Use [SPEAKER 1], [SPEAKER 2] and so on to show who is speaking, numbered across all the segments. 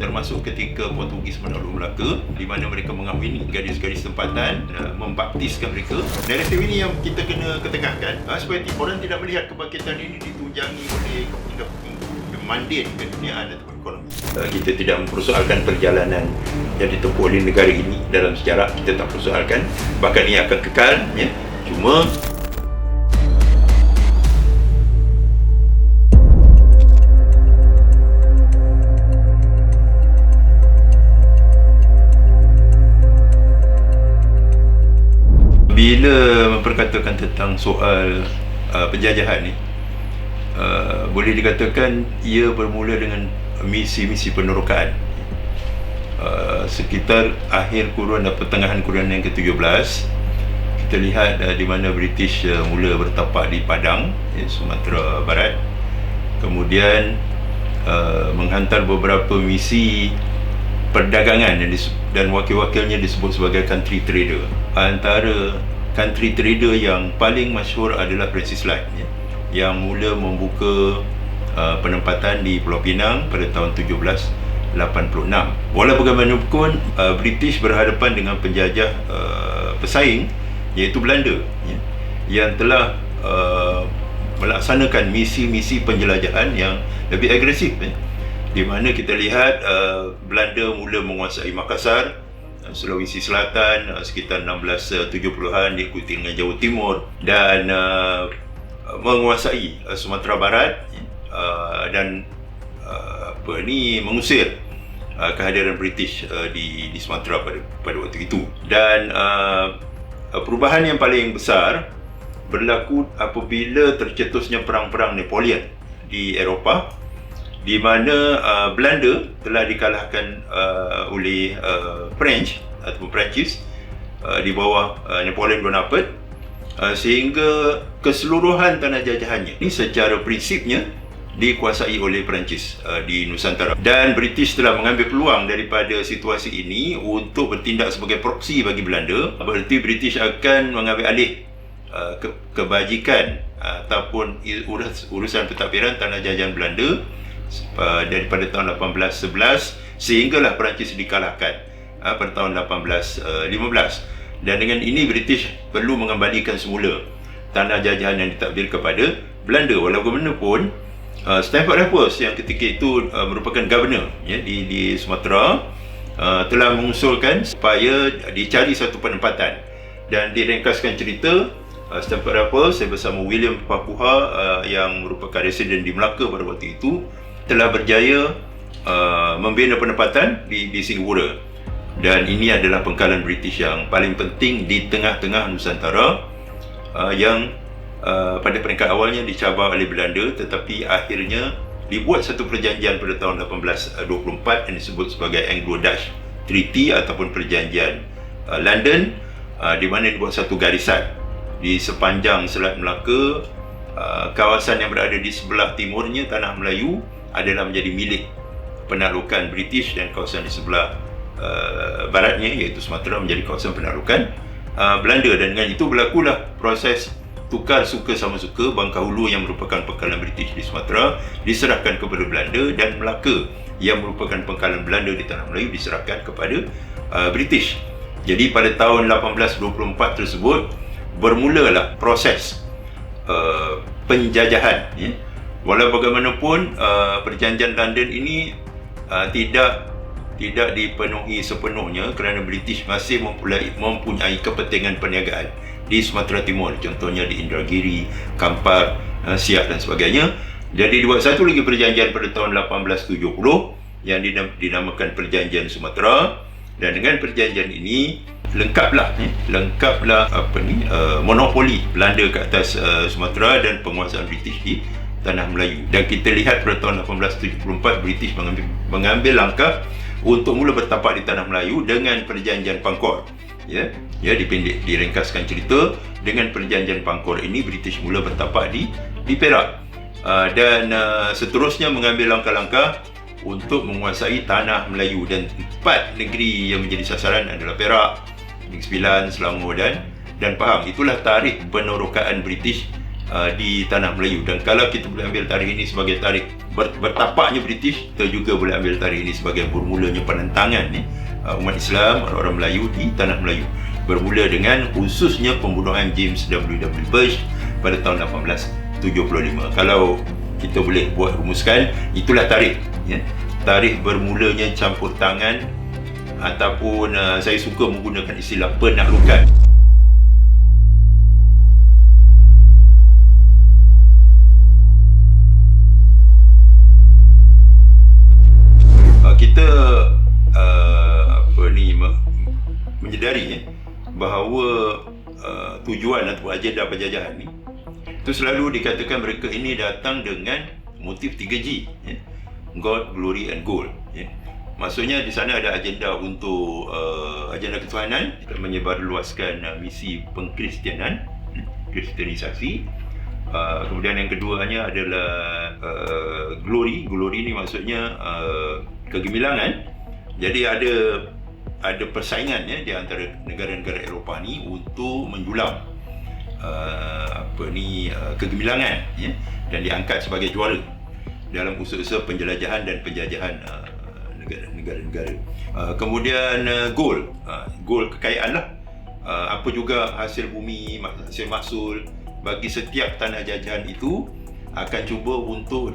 [SPEAKER 1] termasuk ketika Portugis menakluk Melaka, di mana mereka mengahwini gadis-gadis tempatan, membaptiskan mereka. Naratif ini yang kita kena ketengahkan, supaya orang tidak melihat kebangkitan ini ditunjangi oleh kepentingan mandin keduniaan atau ekonomi. Kita tidak mempersoalkan perjalanan yang ditempuh oleh negara ini dalam sejarah, kita tak persoalkan, bahkan ia akan kekal, ya. Cuma bila memperkatakan tentang soal penjajahan ni, boleh dikatakan ia bermula dengan misi-misi penerokaan sekitar akhir kurun dan pertengahan kurun yang ke-17. Kita lihat di mana British mula bertapak di Padang, Sumatera Barat, kemudian menghantar beberapa misi perdagangan dan wakil-wakilnya disebut sebagai country trader. Antara country trader yang paling masyhur adalah Francis Light, yang mula membuka penempatan di Pulau Pinang pada tahun 1786. Walau bagaimanapun, British berhadapan dengan penjajah pesaing iaitu Belanda, yang telah melaksanakan misi-misi penjelajahan yang lebih agresif, di mana kita lihat Belanda mula menguasai Makassar, Sulawesi Selatan sekitar 1670-an, diikuti dengan Jawa Timur, dan menguasai Sumatera Barat, dan mengusir kehadiran British di Sumatera pada waktu itu. Dan perubahan yang paling besar berlaku apabila tercetusnya perang-perang Napoleon di Eropah, di mana Belanda telah dikalahkan oleh French atau Perancis di bawah Napoleon Bonaparte, sehingga keseluruhan tanah jajahannya ini secara prinsipnya dikuasai oleh Perancis di Nusantara. Dan British telah mengambil peluang daripada situasi ini untuk bertindak sebagai proksi bagi Belanda. Berarti British akan mengambil alih kebajikan ataupun urusan pentadbiran tanah jajahan Belanda daripada tahun 1811, sehinggalah Perancis dikalahkan pada tahun 1815. Dan dengan ini British perlu mengembalikan semula tanah jajahan yang ditadbir kepada Belanda. Walau bagaimanapun, Stamford Raffles yang ketika itu merupakan governor, di Sumatera, telah mengusulkan supaya dicari satu penempatan. Dan diringkaskan cerita, Stamford Raffles bersama William Papuha yang merupakan residen di Melaka pada waktu itu telah berjaya membina penempatan di Singapura. Dan ini adalah pengkalan British yang paling penting di tengah-tengah Nusantara, yang pada peringkat awalnya dicabar oleh Belanda, tetapi akhirnya dibuat satu perjanjian pada tahun 1824 yang disebut sebagai Anglo-Dutch Treaty ataupun perjanjian London, di mana dibuat satu garisan di sepanjang Selat Melaka. Kawasan yang berada di sebelah timurnya, Tanah Melayu, adalah menjadi milik penaklukan British, dan kawasan di sebelah baratnya iaitu Sumatera menjadi kawasan penaklukan Belanda. Dan dengan itu berlakulah proses tukar suka sama suka. Bangka Hulu yang merupakan pengkalan British di Sumatera diserahkan kepada Belanda, dan Melaka yang merupakan pengkalan Belanda di Tanah Melayu diserahkan kepada British. Jadi pada tahun 1824 tersebut bermulalah proses penjajahan, Walau bagaimanapun, perjanjian London ini tidak dipenuhi sepenuhnya kerana British masih mempunyai kepentingan perniagaan di Sumatera Timur, contohnya di Indragiri, Kampar, Siak dan sebagainya. Jadi dibuat satu lagi perjanjian pada tahun 1870 yang dinamakan Perjanjian Sumatera. Dan dengan perjanjian ini lengkaplah monopoli Belanda ke atas Sumatera dan penguasaan British di Tanah Melayu. Dan kita lihat pada tahun 1874 British mengambil langkah untuk mula bertapak di Tanah Melayu dengan perjanjian Pangkor. Diringkaskan cerita, dengan perjanjian Pangkor ini British mula bertapak di Perak, dan seterusnya mengambil langkah-langkah untuk menguasai Tanah Melayu. Dan 4 negeri yang menjadi sasaran adalah Perak, Negeri Sembilan, Selangor dan Pahang. Itulah tarikh penerokaan British di tanah Melayu. Dan kalau kita boleh ambil tarikh ini sebagai tarikh bertapaknya British, kita juga boleh ambil tarikh ini sebagai bermulanya penentangan umat Islam, orang-orang Melayu di tanah Melayu, bermula dengan khususnya pembunuhan James W. Birch pada tahun 1875. Kalau kita boleh buat rumuskan, itulah tarikh, tarikh bermulanya campur tangan ataupun saya suka menggunakan istilah penaklukan. Kita menyedari bahawa tujuan atau agenda penjajahan ni itu selalu dikatakan mereka ini datang dengan motif 3G, God, Glory and Gold. Maksudnya di sana ada agenda untuk agenda ketuhanan, menyebarluaskan misi pengkristianan, kristianisasi. Kemudian yang keduanya adalah glory. Glory ni maksudnya kegemilangan. Jadi ada persaingan di antara negara-negara Eropah ni untuk menjulang kegemilangan, dan diangkat sebagai juara dalam usaha-usaha penjelajahan dan penjajahan negara-negara. Kemudian gold kekayaan lah. Apa juga hasil bumi, hasil mahsul bagi setiap tanah jajahan itu akan cuba untuk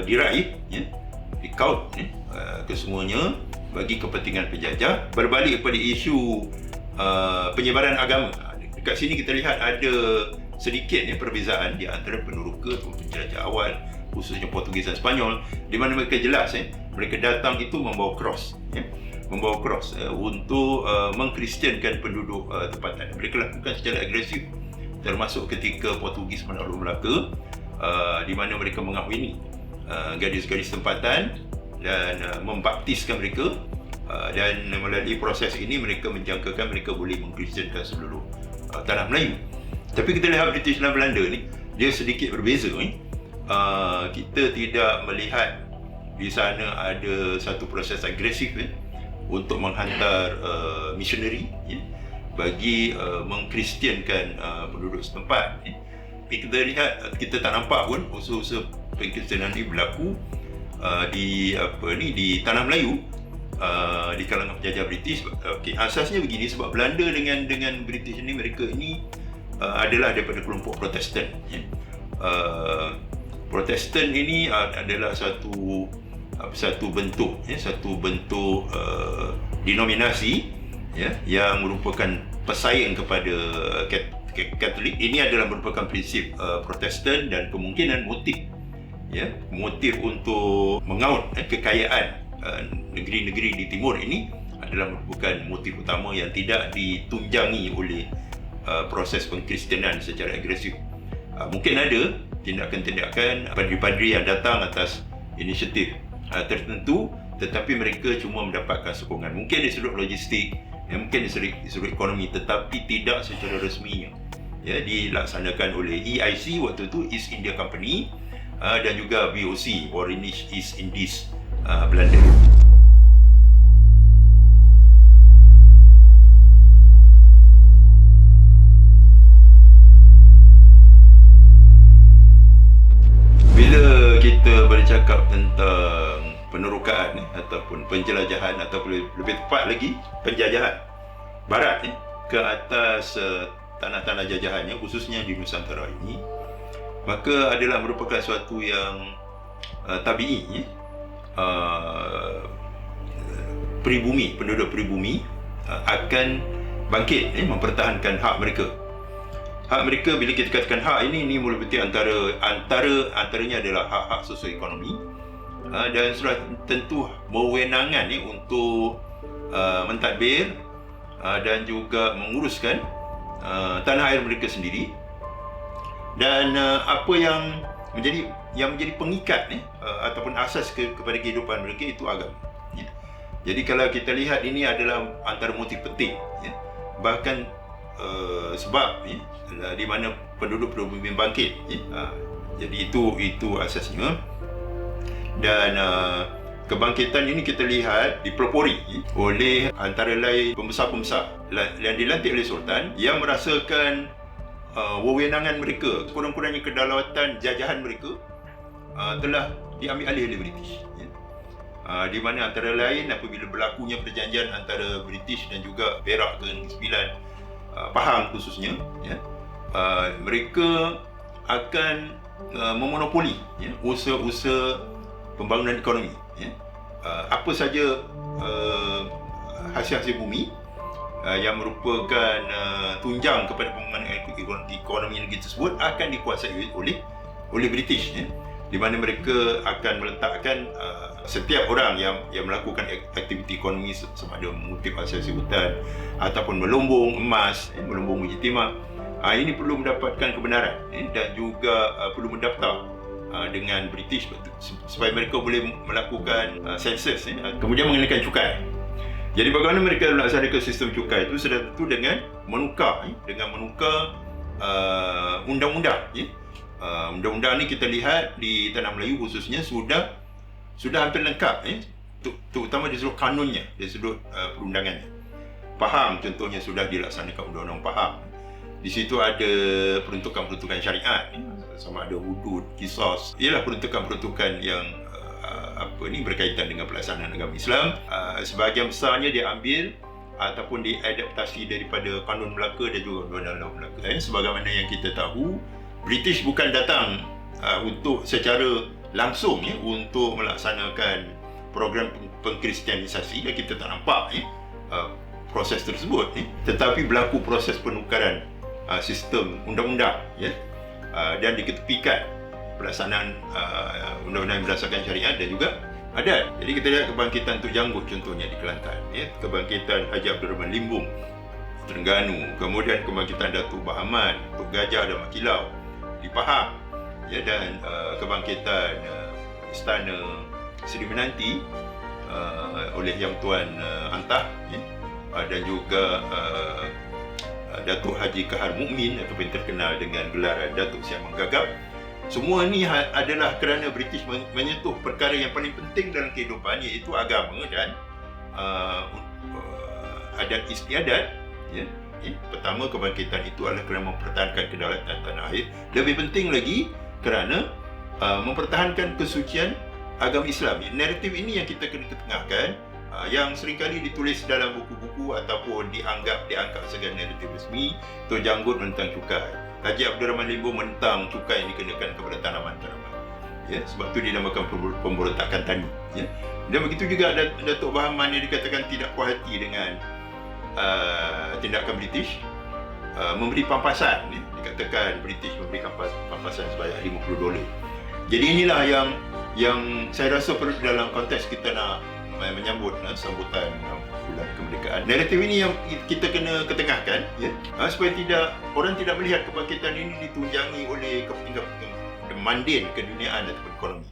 [SPEAKER 1] diraih, dikaut kesemuanya bagi kepentingan penjajah. Berbalik kepada isu penyebaran agama, dekat sini kita lihat ada sedikit perbezaan di antara peneroka atau penjelajah awal, khususnya Portugis dan Spanyol, di mana mereka jelas mereka datang itu membawa cross, untuk mengkristiankan penduduk tempatan. Mereka lakukan secara agresif, termasuk ketika Portugis menakluk Melaka, di mana mereka mengahwini gadis-gadis tempatan dan membaptiskan mereka, dan melalui proses ini mereka menjangkakan mereka boleh mengkristiankan seluruh tanah Melayu. Tapi kita lihat British dan Belanda ni, dia sedikit berbeza. Kita tidak melihat di sana ada satu proses agresif untuk menghantar missionary bagi mengkristiankan penduduk setempat. Tapi kita lihat, kita tak nampak pun usaha-usaha pengkristianan ini berlaku di tanah Melayu, di kalangan penjajah British. Asasnya begini, sebab Belanda dengan British ini, mereka ini adalah daripada kelompok Protestan. Protestan ini adalah satu bentuk denominasi yang merupakan pesaing kepada Katolik. Ini adalah merupakan prinsip Protestan, dan kemungkinan motif untuk mengaut kekayaan negeri-negeri di timur ini adalah merupakan motif utama yang tidak ditunjangi oleh proses pengkristenan secara agresif. Mungkin ada tindakan-tindakan padri-padri yang datang atas inisiatif tertentu, tetapi mereka cuma mendapatkan sokongan. Mungkin dari sudut logistik, mungkin dari sudut ekonomi, tetapi tidak secara resminya dilaksanakan oleh EIC waktu itu, East India Company, dan juga VOC, Warinish East Indies, Belanda. Bila kita bercakap tentang penerokaan ataupun penjelajahan, ataupun lebih tepat lagi penjajahan Barat ke atas tanah-tanah jajahannya, khususnya di Nusantara ini, maka adalah merupakan suatu yang tabi'i. Penduduk pribumi akan bangkit mempertahankan hak mereka. Hak mereka, bila kita katakan hak ini mula betul antaranya adalah hak-hak sosioekonomi, dan sudah tentu wewenangan untuk mentadbir dan juga menguruskan tanah air mereka sendiri. Dan apa yang menjadi pengikat ataupun asas kepada kehidupan mereka itu agama. Jadi kalau kita lihat, ini adalah antara motif penting, bahkan sebab di mana penduduk pribumi bangkit. Jadi itu asasnya. Dan kebangkitan ini kita lihat dipelopori oleh antara lain pembesar-pembesar yang dilantik oleh Sultan, yang merasakan wewenangan mereka, kurang-kurangnya kedaulatan jajahan mereka telah diambil alih oleh British, ya. Di mana antara lain apabila berlakunya perjanjian antara British dan juga Perak ke Negeri Sembilan, Pahang khususnya, ya, mereka akan memonopoli, ya, usaha-usaha pembangunan ekonomi, ya. Apa saja hasil-hasil bumi yang merupakan tunjang kepada pembangunan ekonomi negeri tersebut akan dikuasai oleh British, ya. Di mana mereka akan meletakkan setiap orang yang melakukan aktiviti ekonomi sama ada mengutip hasil hutan ataupun melombong emas, melombong mujtimah, ini perlu mendapatkan kebenaran, dan juga perlu mendaftar dengan British supaya mereka boleh melakukan sensus, kemudian mengenakan cukai. Jadi bagaimana mereka melaksanakan sistem cukai itu sudah tentu dengan menukar undang-undang, ya. Undang-undang ni kita lihat di Tanah Melayu khususnya sudah hampir lengkap, ya. Terutama dari sudut kanunnya, dari sudut perundangannya. Pahang contohnya sudah dilaksanakan Undang-Undang Pahang. Di situ ada peruntukan-peruntukan syariat, ya. Sama ada hudud, qisas. Ialah peruntukan-peruntukan yang berkaitan dengan pelaksanaan agama Islam. Sebahagian besarnya diambil ataupun diadaptasi daripada kanun Melaka dan juga undang-undang Melaka. Sebagaimana yang kita tahu, British bukan datang untuk secara langsung, ya, untuk melaksanakan program pengkristianisasi, dan kita tak nampak, ya, proses tersebut, ya. Tetapi berlaku proses penukaran sistem undang-undang, ya, dan diketepikan pelaksanaan undang-undang yang berdasarkan syariat dan juga adat. Jadi kita lihat kebangkitan Tok Janggut contohnya di Kelantan, ya, kebangkitan Haji Abdul Rahman Limbung Terengganu, kemudian kebangkitan Datuk Bahaman, Tok Gajah dan Mak Kilau di Pahang, ya, dan kebangkitan Istana Seri Menanti oleh Yang Tuan Antah, ya, dan juga Datuk Haji Kahar Mukmin ataupun terkenal dengan gelaran Datuk Siang Menggagap. Semua ini adalah kerana British menyentuh perkara yang paling penting dalam kehidupan, iaitu agama dan adat istiadat, ya. Pertama, kebangkitan itu adalah kerana mempertahankan kedaulatan tanah air. Lebih penting lagi kerana mempertahankan kesucian agama Islam. Naratif ini yang kita kena ketengahkan, yang seringkali ditulis dalam buku-buku ataupun dianggap sebagai naratif resmi. Tok Janggut menentang cukai, Haji Abdul Rahman Limbung menentang cukai yang dikenakan kepada tanaman-tanaman, ya, sebab itu dinamakan pemberontakan tani, ya. Dan begitu juga Datuk Bahaman yang dikatakan tidak puas hati dengan tindakan British, memberi pampasan, ya. Dikatakan British memberi pampasan sebanyak $50. Jadi inilah yang saya rasa perlu dalam konteks kita nak menyambut sambutan bulan kemerdekaan. Naratif ini yang kita kena ketengahkan, ya, supaya orang tidak melihat kebangkitan ini ditunjangi oleh kepentingan mandin keduniaan ataupun ekonomi.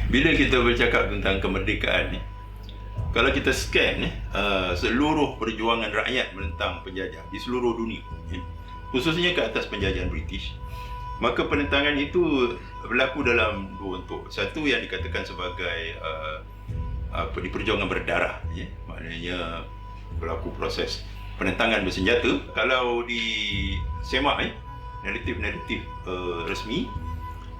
[SPEAKER 1] Bila kita bercakap tentang kemerdekaan ni, kalau kita scan seluruh perjuangan rakyat menentang penjajah di seluruh dunia, ya, khususnya ke atas penjajahan British, maka penentangan itu berlaku dalam dua bentuk. Satu yang dikatakan sebagai di perjuangan berdarah, ya, maknanya berlaku proses penentangan bersenjata. Kalau di semak, naratif resmi,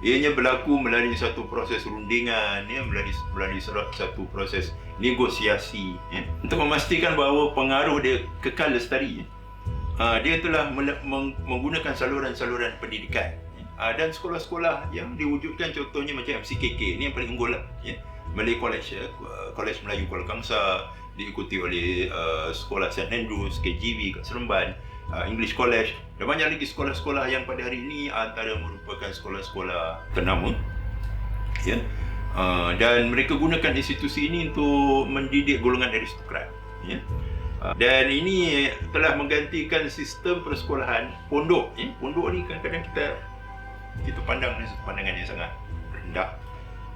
[SPEAKER 1] ianya berlaku melalui satu proses rundingan, ya, melalui satu proses negosiasi, ya, untuk memastikan bahawa pengaruh dia kekal lestari, ya. Dia telah menggunakan saluran-saluran pendidikan, ya. Dan sekolah-sekolah yang diwujudkan contohnya macam MCKK ni yang paling unggul lah, ya. Malay College, ya, Kolej Melayu Kuala Kangsar, diikuti oleh sekolah St. Andrews, KGV kat Seremban, English College, dan banyak lagi sekolah-sekolah yang pada hari ini antara merupakan sekolah-sekolah ternama, ya. Dan mereka gunakan institusi ini untuk mendidik golongan aristokrat, ya. Dan ini telah menggantikan sistem persekolahan pondok, ya. Pondok ni kadang-kadang kita pandang dari pandangan yang sangat rendah.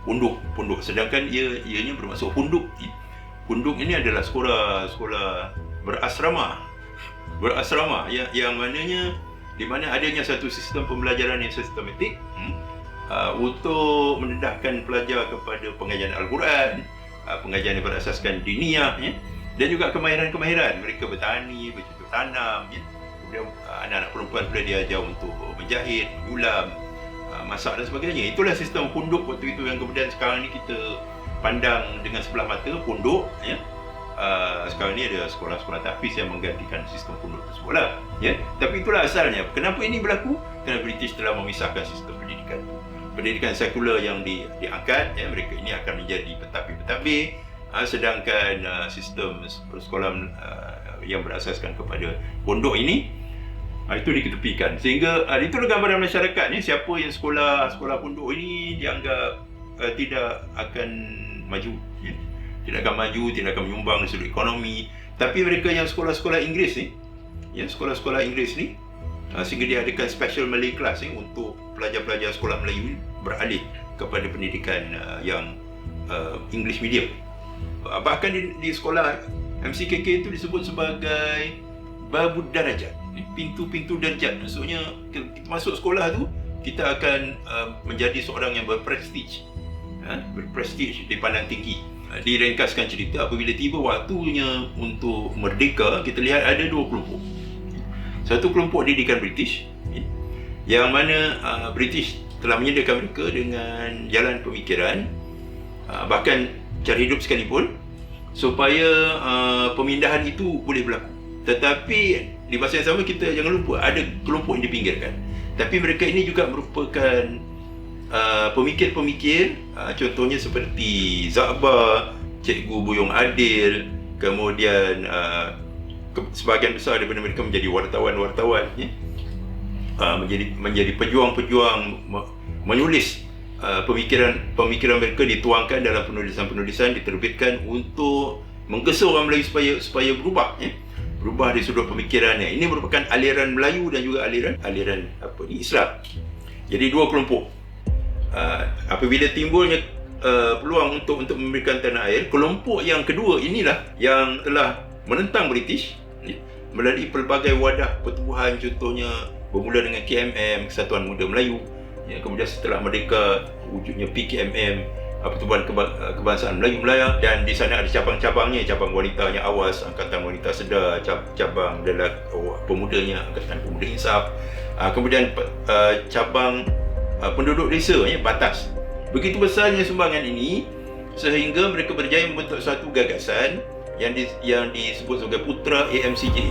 [SPEAKER 1] Pondok, sedangkan ianya bermaksud hunduk, ya. Hunduk ini adalah sekolah berasrama, yang mananya di mana adanya satu sistem pembelajaran yang sistematik, untuk mendedahkan pelajar kepada pengajian Al-Quran, pengajian yang berasaskan diniyah, ya, dan juga kemahiran-kemahiran. Mereka bertani, bercocok tanam, ya. Kemudian anak-anak perempuan pula diajar untuk menjahit, menyulam, masak dan sebagainya. Itulah sistem pondok waktu itu yang kemudian sekarang ni kita pandang dengan sebelah mata pondok, ya. Sekarang ni ada sekolah-sekolah tahfiz yang menggantikan sistem pondok tersebut lah, ya. Tapi itulah asalnya. Kenapa ini berlaku? Kerana British telah memisahkan sistem pendidikan sekular yang diangkat, ya. Mereka ini akan menjadi pentadbir, sedangkan sistem persekolahan yang berasaskan kepada pondok ini itu diketepikan. Sehingga itulah gambaran masyarakat ni, siapa yang sekolah pondok ini dianggap tidak akan maju, ya. Tidak akan maju, tidak akan menyumbang dari sudut ekonomi. Tapi mereka yang sekolah-sekolah Inggeris ni, ya, sekolah-sekolah Inggeris ni, sehingga dia adakan special Malay class untuk pelajar-pelajar sekolah Melayu beralih kepada pendidikan yang English medium. Bahkan di sekolah MCKK itu disebut sebagai babud darajat, pintu-pintu darjat. Maksudnya kita masuk sekolah tu, kita akan menjadi seorang yang berprestij, berprestij, dipandang tinggi. Diringkaskan cerita, apabila tiba waktunya untuk merdeka, kita lihat ada dua kelompok. Satu kelompok didikan British, yang mana British telah menyediakan mereka dengan jalan pemikiran, bahkan cara hidup sekalipun, supaya pemindahan itu boleh berlaku. Tetapi di masa yang sama, kita jangan lupa ada kelompok yang dipinggirkan. Tapi mereka ini juga merupakan pemikir-pemikir, contohnya seperti Za'ba, Cikgu Buyung Adil, kemudian sebahagian besar daripada mereka menjadi wartawan-wartawan, ya. Menjadi pejuang-pejuang menulis pemikiran mereka, dituangkan dalam penulisan-penulisan, diterbitkan untuk menggesa orang Melayu supaya berubah, ya. Berubah dari sudut pemikirannya. Ini merupakan aliran Melayu dan juga aliran Islam. Jadi dua kelompok. Apabila timbulnya peluang untuk memberikan tanah air, kelompok yang kedua inilah yang telah menentang British, ya, melalui pelbagai wadah pertubuhan, contohnya bermula dengan KMM, Kesatuan Muda Melayu, ya, kemudian setelah merdeka wujudnya PKMM, Pertubuhan Kebangsaan Melayu Melaya, dan di sana ada cabang-cabangnya, cabang wanitanya Awas, Angkatan Wanita Sedar, cabang pemudanya, Angkatan Pemuda Insaf, kemudian cabang penduduk desa, ya, Batas. Begitu besarnya sumbangan ini sehingga mereka berjaya membentuk satu gagasan yang disebut sebagai Putra AMCJ.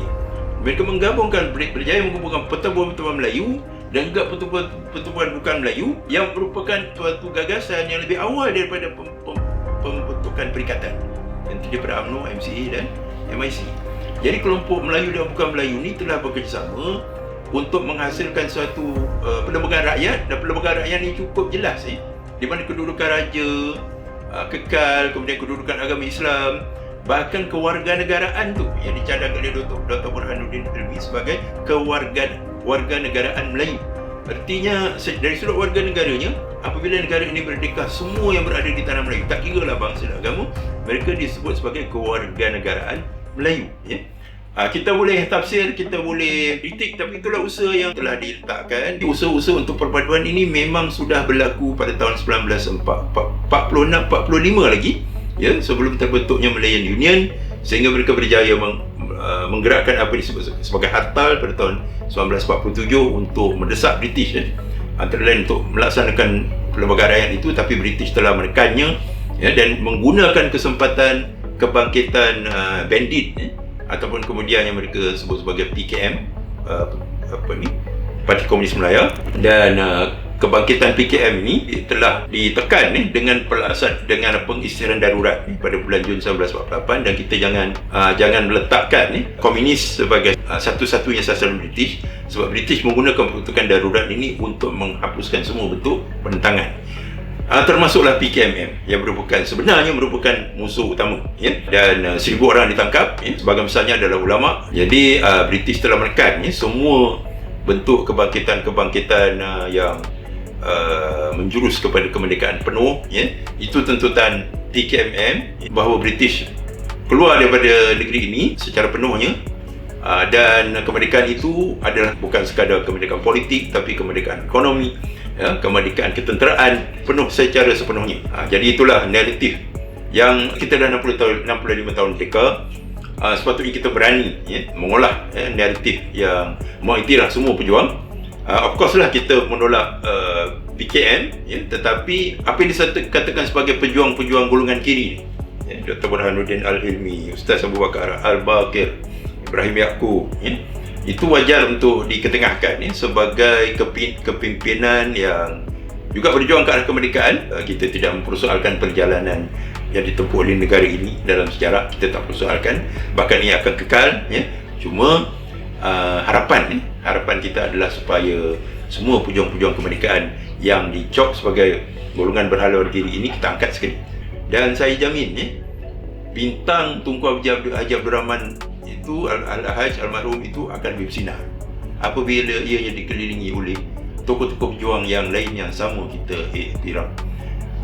[SPEAKER 1] Mereka berjaya menggabungkan pertubuhan-pertubuhan Melayu dan juga pertubuhan bukan Melayu yang merupakan suatu gagasan yang lebih awal daripada pembentukan perikatan yang terdiri daripada UMNO, MCA dan MIC. Jadi kelompok Melayu dan bukan Melayu ini telah bekerjasama untuk menghasilkan suatu perlembagaan rakyat, dan perlembagaan rakyat ini cukup jelas, di mana kedudukan raja kekal, kemudian kedudukan agama Islam, bahkan kewarganegaraan tu yang dicadangkan oleh Dr. Burhanuddin Ilmi sebagai kewarganegaraan Melayu. Artinya dari sudut warga negaranya, apabila negara ini merdeka, semua yang berada di tanah Melayu, tak kira lah bangsa dan agama, mereka disebut sebagai kewarganegaraan Melayu, ya. Kita boleh tafsir, kita boleh kritik, tapi itulah usaha yang telah diletakkan. Usaha-usaha untuk perpaduan ini memang sudah berlaku pada tahun 1946-45 lagi, ya, sebelum terbentuknya Malayan Union, sehingga mereka berjaya menggerakkan apa disebut sebagai Hartal pada tahun 1947 untuk mendesak British, ya, antara lain untuk melaksanakan perlembagaan rakyat itu, tapi British telah menekannya, ya, dan menggunakan kesempatan kebangkitan bandit, ya, ataupun kemudian yang mereka sebut sebagai PKM, Parti Komunis Melaya, dan kebangkitan PKM ini telah ditekan dengan pengisytiharan darurat pada bulan Jun 1948, dan kita jangan meletakkan komunis sebagai satu-satunya sasaran British, sebab British menggunakan peruntukan darurat ini untuk menghapuskan semua bentuk penentangan. Termasuklah PKMM yang sebenarnya merupakan musuh utama, ya, dan 1,000 orang ditangkap, ya, sebahagian besarnya adalah ulama. Jadi British telah menekan, ya, semua bentuk kebangkitan yang menjurus kepada kemerdekaan penuh, ya. Itu tuntutan PKMM, bahawa British keluar daripada negeri ini secara penuhnya, dan kemerdekaan itu adalah bukan sekadar kemerdekaan politik, tapi kemerdekaan ekonomi, ya, kemerdekaan ketenteraan penuh secara sepenuhnya. Jadi itulah naratif yang kita dah 65 tahun merdeka. Sepatutnya kita berani mengolah naratif yang mengiktiraf semua pejuang. Of course lah kita menolak PKM, tetapi apa yang dikatakan sebagai pejuang-pejuang golongan kiri, Dr. Burhanuddin Al-Hilmi, Ustaz Abu Bakar Al-Bakir, Ibrahim Yaakob, itu wajar untuk diketengahkan sebagai kepimpinan yang juga berjuang ke arah kemerdekaan. Kita tidak mempersoalkan perjalanan yang ditempuh oleh negara ini dalam sejarah, kita tak persoalkan, bahkan ia akan kekal. Cuma harapan kita adalah supaya semua pejuang-pejuang kemerdekaan yang dicop sebagai golongan berhala diri ini kita angkat sekali. Dan saya jamin bintang Tunku Haji Abdul Rahman itu, Al-Haj almarhum itu akan bersinar apabila ia dikelilingi oleh tokoh-tokoh pejuang yang lain yang sama kita iktiraf.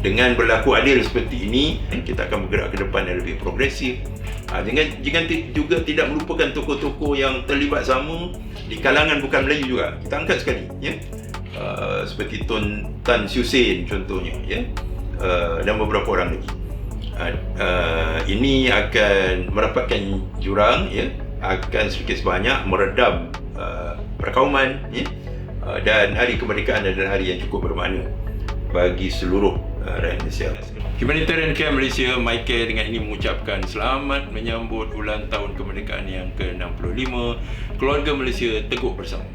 [SPEAKER 1] Dengan berlaku adil seperti ini, kita akan bergerak ke depan yang lebih progresif. Jangan juga tidak melupakan tokoh-tokoh yang terlibat sama di kalangan bukan Melayu juga. Kita angkat sekali, seperti Tan Siew Sein contohnya, dan beberapa orang lagi. Ini akan merapatkan jurang, akan sedikit sebanyak meredam perkauman, dan hari kemerdekaan adalah hari yang cukup bermakna bagi seluruh rakyat Malaysia. Humanitarian Camp Malaysia, Michael, dengan ini mengucapkan selamat menyambut ulang tahun kemerdekaan yang ke-65. Keluarga Malaysia teguh bersama.